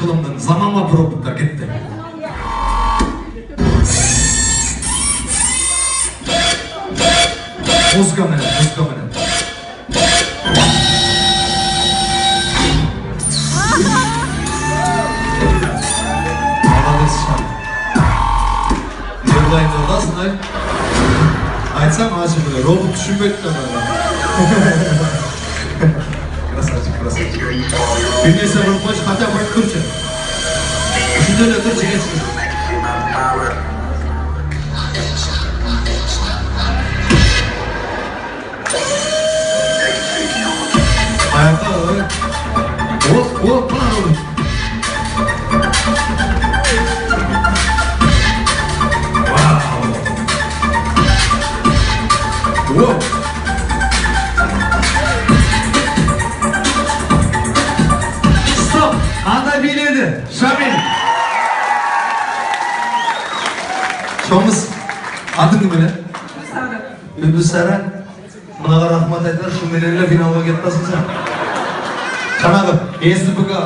кылымдын заманбап роботтор кетти. Музыка менен. Молодец, Шам. Жырлайын одасың, ай? Айтсам, ачы біле, робот түшінбейді да бана. Красавчик. Бейнесі ұрып қойшы, хотя бы тұршы. Үшінден өтір жегетсің. Ayakta ol. Hop, lan oğlum. Wow. Stop. Anda biledi. Şamil. Şomuz. Adın ne böyle? Übüsara. Mınaga rahmat aytar, şu menelerle finalga kettasın sen. Kanagı, SDP'ga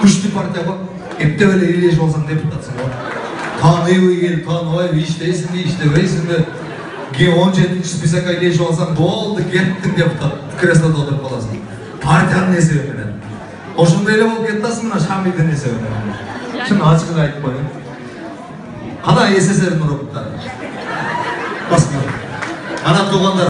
күшті партия бak. Епте böyle илеш olsan депутатсың ба? Tanıyı gel, tanıyı işteysin mi, iştebeysin mi? 17. списокка илеш olsan, boldu, kettin депутат. Креслода отырып қаласың. Партияның не себебінен? Ошында еле болып кеттасың мына Шамилдің не себебінен? Шын ашығын айтып қойын. Қана СССР'дің роботтары. Басқа. Ана туғандар